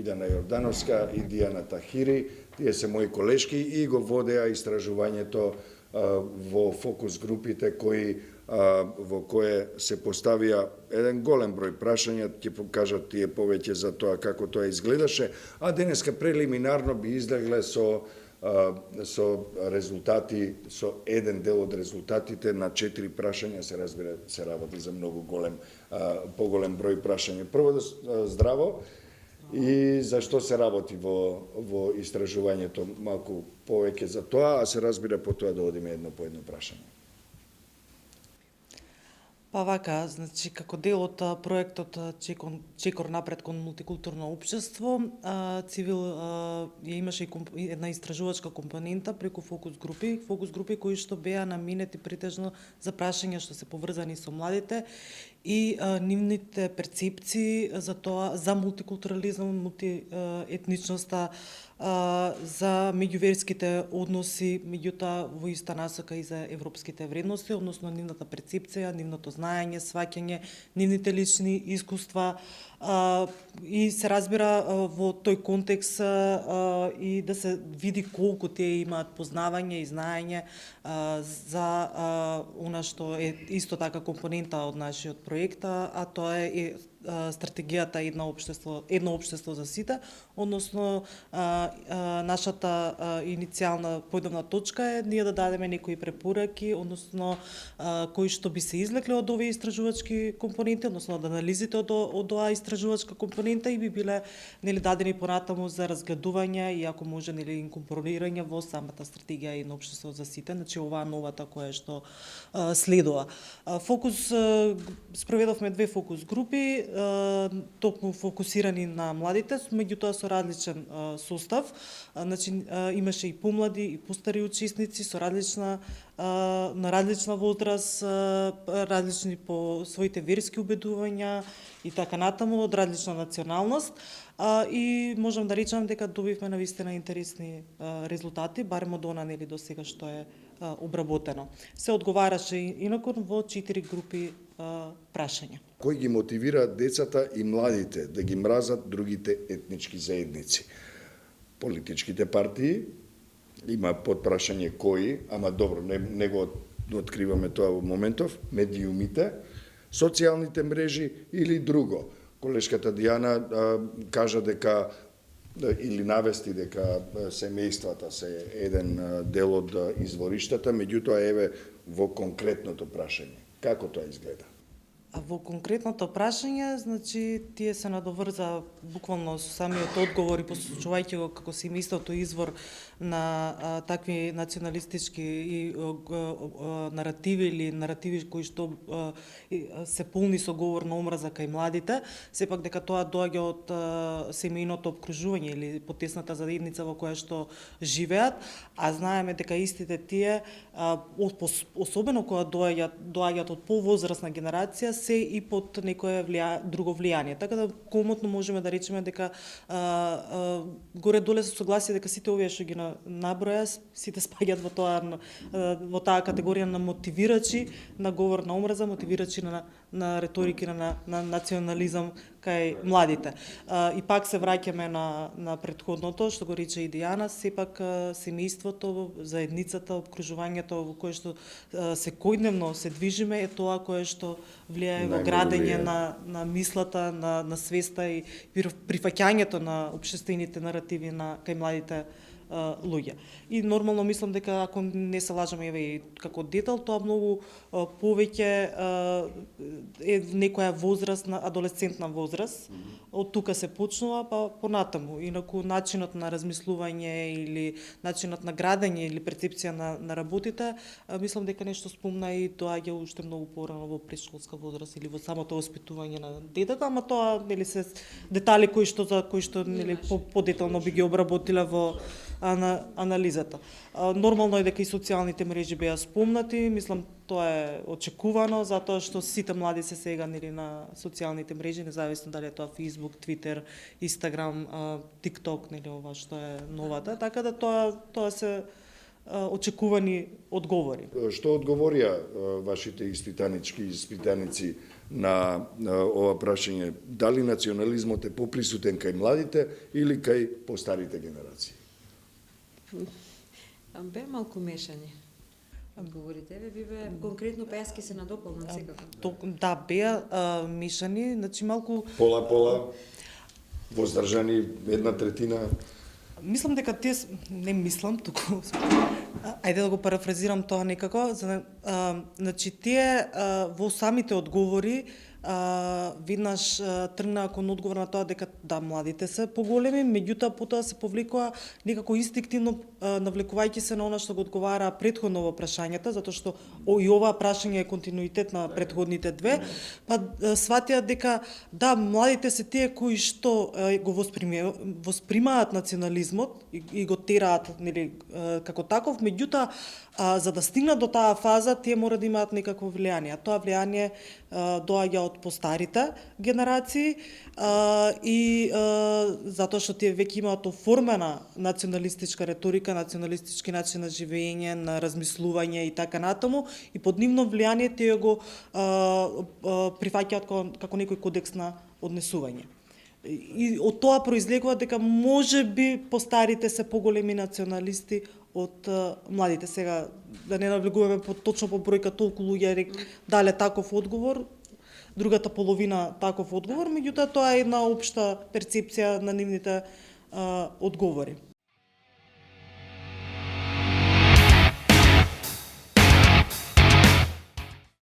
Бидана Јордановска и Дијана Тахири. Тие се мои колешки и го водеа истражувањето во фокус групите во кое се поставија еден голем број прашања, ќе покажат тие повеќе за тоа како тоа изгледаше, а денеска прелиминарно би излегле со резултати, со еден дел од резултатите на 4 прашања, се разбира, се работи за многу поголем број прашања. Прво, здраво, и зашто се работи во истражувањето, малку повеќе за тоа, а се разбира по тоа да одиме едно по едно прашање. Па вака, значи, како дел од проектот Чекор напред кон мултикултурно општество, Цивил ја имаше и една истражувачка компонента преку фокус групи кои што беа наменети претежно за прашања што се поврзани со младите и нивните перцепции за тоа, за мултикултурализам, мултиетничноста, за меѓуверските односи, меѓутоа во иста насока и за европските вредности, односно нивната перцепција, нивното знаење, сваќање, нивните лични искуства, и се разбира во тој контекст и да се види колку тие имаат познавање и знаење за она што е исто така компонента од нашиот проект, а тоа е стратегијата едно општество за сите, односно нашата иницијална појдовна точка е ние да дадеме некои препораки, односно кои што би се извлекле од овие истражувачки компоненти, односно од анализите од оваа истражувачка компонента и би биле дадени понатаму за разгледување и ако може инкорпорирање во самата стратегија едно општество за сите, значи оваа новата која што следува. Спроведовме 2 фокус групи, токму фокусирани на младите, меѓутоа со различен состав. Значи имаше и помлади и постари учесници со на различна возраст, различни по своите верски убедувања и така натаму, од различна националност. И можам да речам дека добивме навистина интересни резултати, барем од она до сега што е обработено. Се одговараше инаку во 4 групи прашања. Кој ги мотивира децата и младите да ги мразат другите етнички заедници? Политичките партии, има подпрашање кои, ама добро, не го откриваме тоа во моментов, медиумите, социјалните мрежи или друго. Колешката Дијана кажа дека или навести дека семејствата се еден дел од извориштата, меѓутоа еве во конкретното прашање. Како тоа изгледа? А во конкретното прашање, значи, тие се надоврза буквално со самиот одговор и посочувајќи го како семејството извор на такви националистички и наративи или наративи кои што се полни со говор на омраза кај младите, сепак дека тоа доаѓа од семејното обкружување или потесната заедница во која што живеат, а знаеме дека истите тие, особено кога доаѓаат од повозрасна генерација, се и под некое друго влијание. Така да комотно можеме да речеме дека горе-доле се согласие дека сите овие што ги наброја, сите спаѓаат во таа категорија на мотивирачи на говор на омраза, мотивирачи на реторики на национализам кај младите. И пак се враќаме на претходното што го рече и Дијана, сепак семејството, заедницата, обкружувањето во кое што секојдневно се движиме е тоа кое што влијае во градење на мислата, на свеста и прифаќањето на општествените наративи кај младите луѓе. И нормално мислам дека ако не се лажаме еве како детал, тоа многу повеќе е некоја возраст, на адолесцентна возраст. Од тука се почнува па понатаму. Инаку начинот на размислување или начинот на градење или перцепција на работите, мислам дека нешто спомна и доаѓа уште многу порано во претшколска возраст или во самото воспитување на детето, ама тоа се детали кои што подетално би ги обработиле во анализата. Нормално е дека и социјалните мрежи беа спомнати, мислам тоа е очекувано, затоа што сите млади се сега на социјалните мрежи, независно дали е тоа Facebook, Twitter, Instagram, TikTok, ова што е новата, така да тоа се очекувани одговори. Што одговорија вашите испитаници на ова прашање? Дали национализмот е поприсутен кај младите или кај постарите генерации? Бе малку мешање. Одговорите бе конкретно па јас ќе се надополнам секако. Да, беа мешани, значи малку Пола, воздржани, 1/3. Мислам дека тие не мислам, туку ајде да го парафразирам тоа некако, значи тие во самите одговори веднаш тргнаа кон одговор на тоа дека да, младите се поголеми, меѓутоа потоа се повлекува некако инстинктивно навлекувајќи се на она што го одговара претходно во прашањата, затоа што и ова прашање е континуитет на претходните две, па сватија дека да, младите се тие кои што го воспримаат национализмот и го тераат, нели, како таков, меѓутоа за да стигнат до таа фаза, тие мора да имаат некакво влијание. Тоа влијание доаѓа од постарите генерации и затоа што тие веќе имаат оформена националистичка реторика, националистички начин на живење, на размислување и така натаму, и под нивно влијание тие го прифаќаат како некој кодекс на однесување. И од тоа произлегува дека може би постарите се поголеми националисти од младите. Сега, да не навлегуваме точно по бројка, толку луѓе дале таков одговор, другата половина таков одговор, меѓутоа тоа е една општа перцепција на нивните одговори.